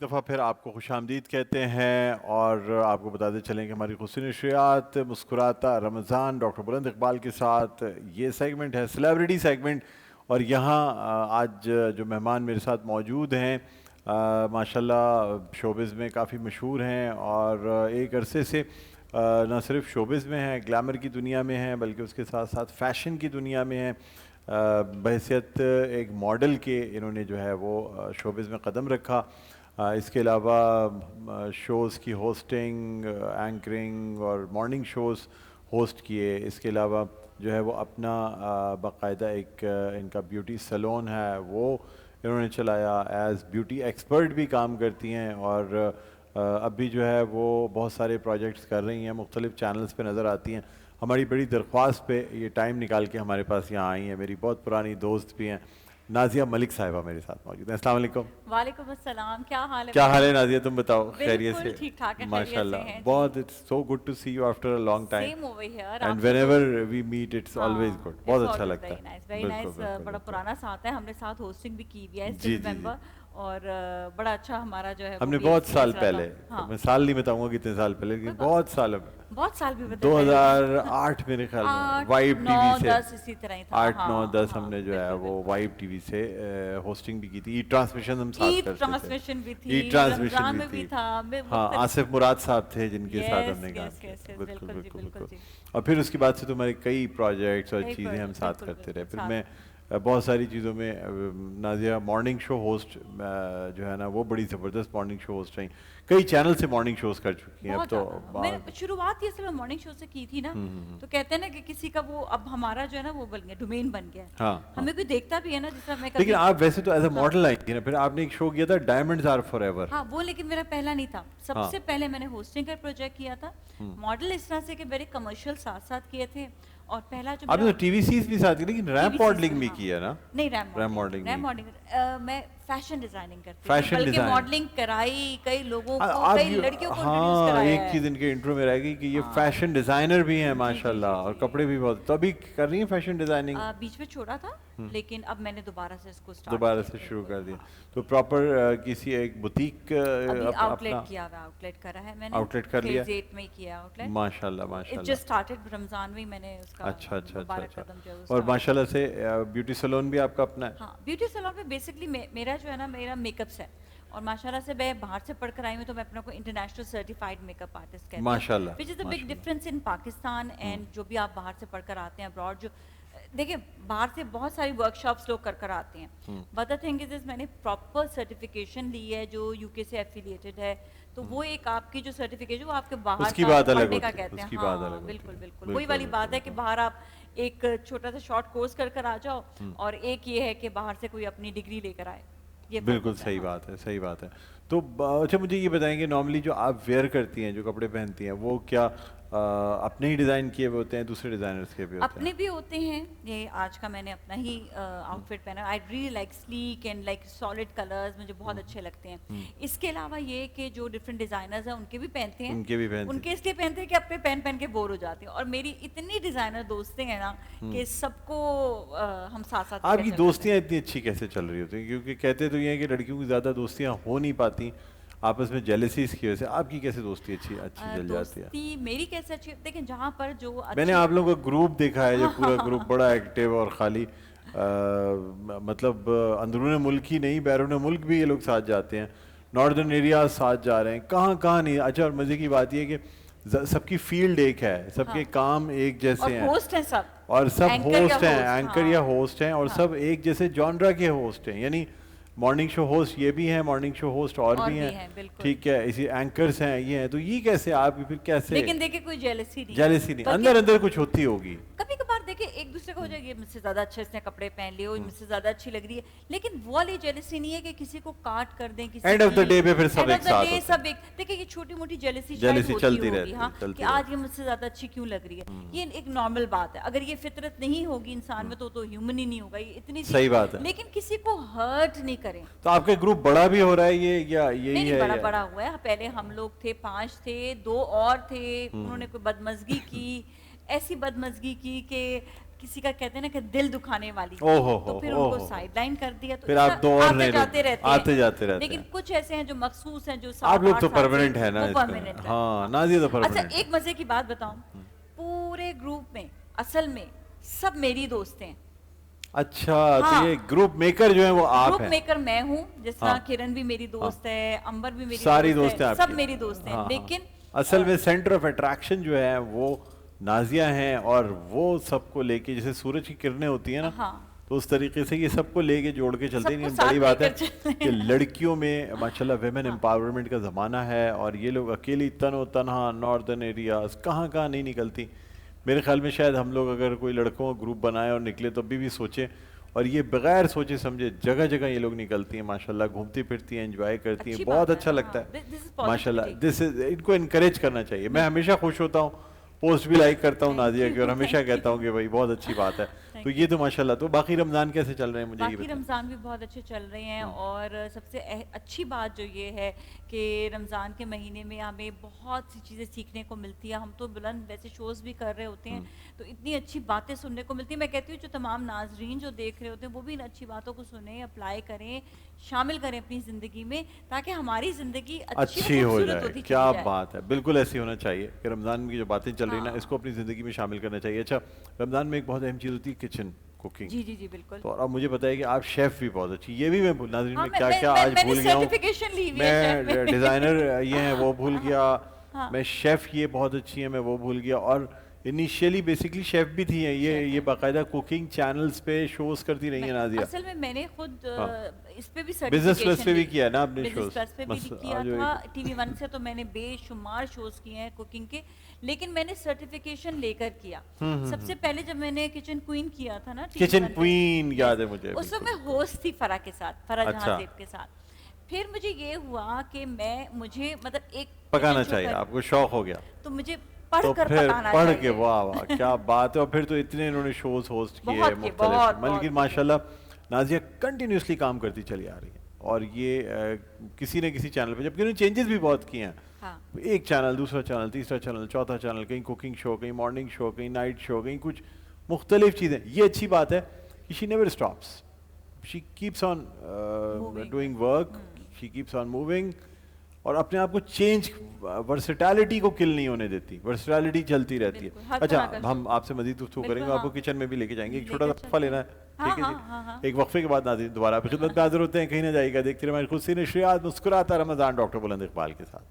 दफ़ा फिर आपको खुशामदीद कहते हैं और आपको बताते चलें कि हमारी खुशी नशरियात मुस्कुराता रमज़ान डॉक्टर बुलंद इकबाल के साथ ये सेगमेंट है सेलिब्रिटी सेगमेंट। और यहाँ आज जो मेहमान मेरे साथ मौजूद हैं माशाल्लाह शोबिज़ में काफ़ी मशहूर हैं और एक अरसे से न सिर्फ शोबिज़ में हैं, ग्लैमर की दुनिया में हैं, बल्कि उसके साथ साथ फ़ैशन की दुनिया में हैं। बहैसियत एक मॉडल के इन्होंने जो है वो शोबिज़ में कदम रखा। इसके अलावा शोज़ की होस्टिंग, एंकरिंग और मॉर्निंग शोज़ होस्ट किए। इसके अलावा जो है वो अपना बाकायदा एक इनका ब्यूटी सैलून है वो इन्होंने चलाया। एज़ ब्यूटी एक्सपर्ट भी काम करती हैं और अब भी जो है वो बहुत सारे प्रोजेक्ट्स कर रही हैं, मुख्तलिफ चैनल्स पे नज़र आती हैं। हमारी बड़ी दरख्वास्त पे ये टाइम निकाल के हमारे पास यहाँ आई हैं। मेरी बहुत पुरानी दोस्त भी हैं, नाजिया मलिक साहिबा मेरे साथ मौजूद हैं। अस्सलाम वालेकुम। वालेकुम अस्सलाम। क्या हाल है क्या भाई? हाल है नाजिया, तुम बताओ खैरियत बिल्कुल से? ठीक ठाक है, खैरियत से माशाल्लाह, हैं जी। बहुत it's so good to see you after a long time same over here. And आपसे तो whenever we meet it's always हाँ, गुड। इट्स बहुत अच्छा ऑलवेज लगता वेरी है। नाइस, वेरी बिल्कुल नाइस। बिल्कुल बड़ा बिल्कुल। पुराना साथ है, हमने साथ होस्टिंग भी की हुई है जी सिंस जी जी। नवंबर। और बड़ा अच्छा हमारा जो है वो हमने भी बहुत साल एक्सपीरियंस रहा पहले, था। हाँ, मैं साल नहीं बताऊंगा कितने साल पहले, कोई लेकिन बात बहुत साल, बहुत साल भी बता रहे हो क्या? 2008 मेरे ख्याल में 8 वाइब 9 टीवी से, 10 इसी तरह ही था। 8 9 हाँ 10 हाँ, हमने जो है बिल्कुल वो बिल्कुल। वाइब टीवी से होस्टिंग भी की थी। ई ट्रांसमिशन हम साथ ईद करते थे। ट्रांसमिशन भी ई थी, ट्रांसमिशन रमजान भी में भी थी। था, हाँ, आसिफ मुराद साहब थे जिनके साथ यस हमने काम यस किया यस था। यस, बिल्कुल बिल्कुल जी, बिल्कुल बिल्कुल बिल्कुल। जी। और फिर उसके बाद से तो हमारे कई प्रोजेक्ट्स और कई चीज़ें हम साथ बिल्कुल करते रहे। बिल्कुल फिर साथ। मैं बहुत सारी चीज़ों में नाजिया मॉर्निंग शो होस्ट जो है ना वो बड़ी ज़बरदस्त मॉर्निंग शो होस्ट रही। कई चैनल से मॉर्निंग शोज़ कर चुकी हैं अब बहुत तो। ज़्यादा। मैंने शुरुआत ही असल में मॉर्निंग शो से की थी ना। तो कहते हैं ना कि किसी का वो अब हमारा जो है ना वो बन गया, डोमेन बन गया है। हाँ हाँ। हमें कोई देखता भी है ना, जैसे मैं लेकिन कभी आप वैसे तो एज अ हाँ मॉडल आई थी ना, फिर आपने एक शो किया था डायमंड्स आर फॉर एवर। हाँ, वो लेकिन मेरा पहला नहीं था। हाँ। सबसे पहले मैंने होस्टिंग का प्रोजेक्ट किया था। मॉडल इस तरह से कि मेरे कमर्शियल साथ साथ किए थे। और पहला जो आपने मेरा तो टीवी सीरीज भी साथ की, लेकिन रैंप टीवी मॉडलिंग सीज़न, भी हाँ। किया ना? नहीं, रैम रैप मॉडलिंग नहीं, मॉडलिंग रैम नहीं। मॉडलिंग मैं फैशन डिज़ाइनिंग करती थी, फैशन बल्कि डिजाइन। मॉडलिंग कराई कई लोगों को, आप कई ये, लड़कियों को इंट्रोड्यूस हाँ कराया एक है। चीज इनके इंट्रो में रहेगी कि ये हाँ, फैशन डिजाइनर भी हैं जी, जी, जी, माशाल्लाह, और जी। कपड़े भी बहुत, तो अभी कर रही हैं फैशन डिजाइनिंग? बीच में छोड़ा था, लेकिन अब मैंने दोबारा से इसको स्टार्ट दोबारा किया है, से शुरू बिल्कुल, कर दिया? हाँ। तो प्रॉपर किसी एक बुटीक अभी अपना आउटलेट किया हुआ है, आउटलेट करा है मैंने। आउटलेट कर लिया? फेज़ 8 में ही किया आउटलेट। माशाल्लाह इट माशाल्लाह। जस्ट स्टार्टेड, रमज़ान में ही मैंने उसका अच्छा अच्छा अच्छा मुबारक अच्छा। कदम जो है वो और स्टार्ट किया। माशाल्लाह से ब्यूटी सैलून भी आपका अपना है? हाँ, ब्यूटी सैलून में बेसिकली मेरा जो है ना, मेरा मेकअप्स है। और माशाल्लाह से मैं बाहर से पढ़कर आई हूँ, तो मैं अपने को इंटरनेशनल सर्टिफाइड मेकअप आर्टिस्ट कहती हूँ। माशाल्लाह व्हिच इज़ अ बिग माशाल्लाह। डिफरेंस इन पाकिस्तान एंड जो भी आप बाहर से पढ़कर आते हैं अब्रॉड। जो देखिए, बाहर से बहुत सारी वर्कशॉप्स लोग कर आते हैं, बट द थिंग इज मैंने प्रॉपर सर्टिफिकेशन ली है जो यूके से एफिलिएटेड है। तो वो एक आपकी जो सर्टिफिकेशन वो आपके बाहर उसकी का बात अलग पढ़ने का होती है, कहते हैं। उसकी बात अलग हाँ, होती बिल्कुल है। बिल्कुल वही बिल्कुल वाली बिल्कुल बात है कि बिल्कुल। बाहर आप एक छोटा सा शॉर्ट कोर्स कर आ जाओ, और एक ये है कि बाहर से कोई अपनी डिग्री लेकर आए। ये फर्क बिल्कुल होता है, सही हाँ। बात है, सही बात है। तो अच्छा मुझे ये बताएंगे, नॉर्मली जो आप वेयर करती हैं, जो कपड़े पहनती हैं, वो क्या अपने ही डिज़ाइन किए हुए होते हैं, दूसरे डिज़ाइनर्स के भी होते हैं? अपने भी होते हैं। ये आज का मैंने अपना ही आउटफिट पहना। I really like sleek and like solid colours, मुझे बहुत अच्छे लगते हैं। इसके अलावा ये कि जो डिफरेंट डिज़ाइनर्स हैं उनके भी पहनते हैं। उनके भी पहनते हैं। उनके इसलिए पहनते हैं कि अपने पहन पहन के बोर हो जाते हैं। और मेरी इतनी डिज़ाइनर दोस्तें हैं ना कि सबको हम साथ साथ आपकी लेकर चल जाते दोस्तियाँ हैं। इतनी अच्छी कैसे चल रही होती हैं? क्योंकि कहते तो ये हैं कि लड़कियों की ज़्यादा दोस्तियाँ हो नहीं पाती आपस में, जेलसीज की वजह से। आपकी कैसे दोस्ती अच्छी अच्छी चल जाती है? दोस्ती मेरी कैसे अच्छी, देखिए जहाँ पर जो मैंने अच्छी आप लोगों का ग्रुप देखा है, जो पूरा ग्रुप बड़ा एक्टिव और खाली मतलब अंदरून मुल्क ही नहीं, बैरून मुल्क भी ये लोग साथ जाते हैं, नॉर्दर्न एरिया साथ जा रहे हैं, कहाँ कहाँ नहीं। अच्छा, और मज़े की बात ये है कि सबकी फील्ड एक है, सबके हाँ, काम एक जैसे और हैं, होस्ट हैं सब। और सब एंकर या होस्ट हैं, होस्ट, एंकर या हाँ होस्ट हैं, और हाँ। सब एक जैसे जॉनरा के होस्ट हैं। यानी मॉर्निंग शो होस्ट ये भी हैं, मॉर्निंग शो होस्ट और भी हैं, बिल्कुल। ठीक है, इसी एंकर्स हैं, ये हैं। तो ये कैसे आप फिर कैसे? लेकिन देखिए कोई जेलसी नहीं है, जेलसी नहीं, बल्कि अंदर अंदर कुछ होती होगी। कभी कभार देखिए एक दूसरे को हो जाएगी, मुझसे ज्यादा अच्छे इसने कपड़े पहन लिए, मुझसे ज्यादा अच्छी लग रही है। लेकिन वो वाली जेलसी नहीं है कि किसी को काट कर दें, किसी end of the key day पे फिर सब एंड एक ऑफ द साथ डे होते सब एक। देखिए ये छोटी मोटी जेलसी शायद जेलसी होती चलती होगी, रहती है, हाँ, चलती कि आज ये मुझसे ज्यादा अच्छी क्यों लग रही है। ये एक नॉर्मल बात है। अगर ये फितरत नहीं होगी इंसान में तो ह्यूमन ही नहीं होगा, ये इतनी सी। सही बात है। लेकिन किसी को हर्ट नहीं करें। तो आपका ग्रुप बड़ा भी हो रहा है ये, या यही नहीं है बड़ा या? बड़ा हुआ है। पहले हम लोग थे 5 थे, 2 और थे। उन्होंने कोई बदमजगी की, ऐसी बदमजगी की कि किसी का कहते हैं ना कि दिल दुखाने वाली ओ हो तो हो, फिर ओ उनको हो। साइडलाइन कर दिया, तो फिर इस आप तरह दो और आते नए जाते लोग रहते हैं। आते जाते रहते लेकिन हैं। कुछ ऐसे हैं जो मखसूस हैं, जो आप लोग 7-8 तो साल से परमानेंट है ना वो इसका। परमानेंट है। हाँ, हाँ। नाज़िया तो अच्छा, परमानेंट है। एक मजे की बात बताऊं, पूरे ग्रुप में असल में सब मेरी दोस्त हैं। अच्छा, तो ये हाँ, ग्रुप मेकर जो है वो आप ग्रुप हैं। मेकर मैं हूँ, जिस तरह हाँ, किरण भी मेरी हाँ, दोस्त है, अंबर भी मेरी सारी दोस्त है, दोस्तें सब आपकी। मेरी दोस्त हैं, हाँ, हाँ। लेकिन असल में सेंटर ऑफ अट्रैक्शन जो है वो नाज़िया हैं, और वो सबको लेके जैसे सूरज की किरणें होती है ना, हाँ, तो उस तरीके से ये सबको लेके जोड़ के चलते हैं। सबको लेकिन साथ बड़ी बात है लेकर चल रहे कि हैं। लड़कियों में माशाल्लाह विमेन हाँ, एम्पावरमेंट का ज़माना है, और ये लोग अकेली तनो तनहा नॉर्दर्न एरियाज कहाँ कहाँ नहीं निकलती। मेरे ख्याल में शायद हम लोग अगर कोई लड़कों का ग्रुप बनाए और निकले तो अभी भी सोचें, और ये बगैर सोचे समझे जगह जगह ये लोग निकलती हैं माशाल्लाह, घूमती फिरती हैं, एंजॉय करती हैं, अच्छी बहुत बात है। अच्छा लगता हाँ, है दिस इज माशाल्लाह। पॉजिटिविटी। दिस इज, इनको इनकरेज करना चाहिए। मैं हमेशा खुश होता हूँ, पोस्ट भी लाइक करता हूँ थैंक नादिया की, और यू, हमेशा थैंक कहता यू, हूँ कि भाई बहुत अच्छी बात है। तो थैंक ये यू। तो माशाल्लाह। तो बाकी रमज़ान कैसे चल रहे हैं मुझे ये बाकी बताएं। रमज़ान भी बहुत अच्छे चल रहे हैं, और सबसे अच्छी बात जो ये है कि रमज़ान के महीने में हमें बहुत सी चीज़ें सीखने को मिलती है। हम तो बुलंद वैसे शोज़ भी कर रहे होते हैं, तो इतनी अच्छी बातें सुनने को मिलती है। मैं कहती हूँ जो तमाम नाजरीन जो देख रहे होते हैं वो भी इन अच्छी बातों को सुने, अप्लाई करें, शामिल करें अपनी ज़िंदगी में, ताकि हमारी ज़िंदगी अच्छी अच्छी और हो खूबसूरत जाए, होती क्या चली जाए। बात है। बिल्कुल ऐसे होना चाहिए कि रमज़ान की जो बातें चल रही हैं ना, इसको हाँ, अपनी ज़िंदगी में शामिल करना चाहिए। अच्छा, रमज़ान में एक बहुत अहम चीज़ होती है किचन, कुकिंग। जी जी जी, बिल्कुल। तो अब मुझे बताइए कि आप शेफ़ भी बहुत अच्छी, ये भी मैं नाज़रीन हाँ, में क्या क्या आज मैंने भूल गया हूँ। सर्टिफिकेशन ली हुई है शेफ मैं में। डिज़ाइनर ये हैं वो भूल हाँ, गया, हाँ, मैं शेफ़ ये बहुत अच्छी हैं मैं वो भूल गया, और इनिशियली बेसिकली शेफ़ भी थी हैं ये शेफ ये हैं। बाकायदा कुकिंग चैनल्स पे शोज़ करती रही हैं नाज़िया। असल में मैंने खुद हाँ, इस पे भी बिजनेस प्लस सर्टिफिकेशन पे भी ली। किया है ना आपने बिजनेस शोज़। प्लस पे भी किया जो था, एक टीवी वन से तो मैंने बेशुमार शोज किए हैं कुकिंग के, लेकिन मैंने सर्टिफिकेशन लेकर किया। सबसे पहले जब मैंने किचन क्वीन किया था ना टीवी किचन वन पे, क्वीन यस, याद है मुझे उस वक्त बिल्कुल। मैं होस्ट थी फरा के साथ, फरा जहां अच्छा, जेब के साथ। फिर मुझे ये हुआ कि मुझे मतलब एक किचन पकाना शो चाहिए, कर, आपको शौक हो गया। तो मुझे तो पढ़कर फिर पकाना पढ़ के, चाहिए। वाह वाह क्या बात है। और फिर तो इतने इन्होंने शोज होस्ट किए बहुत के मुख्तलिफ, बहुत लेकिन बहुत किए। माशाल्लाह नाजिया कंटिन्यूसली काम करती चली आ रही है, और ये किसी न किसी चैनल पे, जबकि उन्होंने चेंजेस भी बहुत किए हैं। हाँ, एक चैनल, दूसरा चैनल, तीसरा चैनल, चौथा चैनल, कहीं कुकिंग शो, कहीं मॉर्निंग शो, कहीं नाइट शो, कहीं कुछ मुख्तलिफ चीज़ें। ये अच्छी बात है कि she never stops, she keeps on moving. Doing work, she keeps on moving, और अपने आप को चेंज, वर्सेटैलिटी को किल नहीं होने देती, वर्सेटैलिटी चलती रहती है। बिल्कुल, हर अच्छा, तरह का हम शो। आपसे मजीद गुफ्तगू बिल्कुल, करेंगे, आपको हाँ। किचन में भी लेके जाएंगे। एक छोटा लेकर सा वक्फा चलते लेना हैं। है, हाँ, ठीक है हाँ, जी। हाँ, हाँ। एक वक्फे के बाद नाज़रीन दोबारा आपकी खिदमत में हाजिर होते हैं, कहीं ना जाइएगा, देखते रहिए हमारी खुद सी नशरियात मुस्कुराता रमज़ान डॉक्टर बुलंद इकबाल के साथ।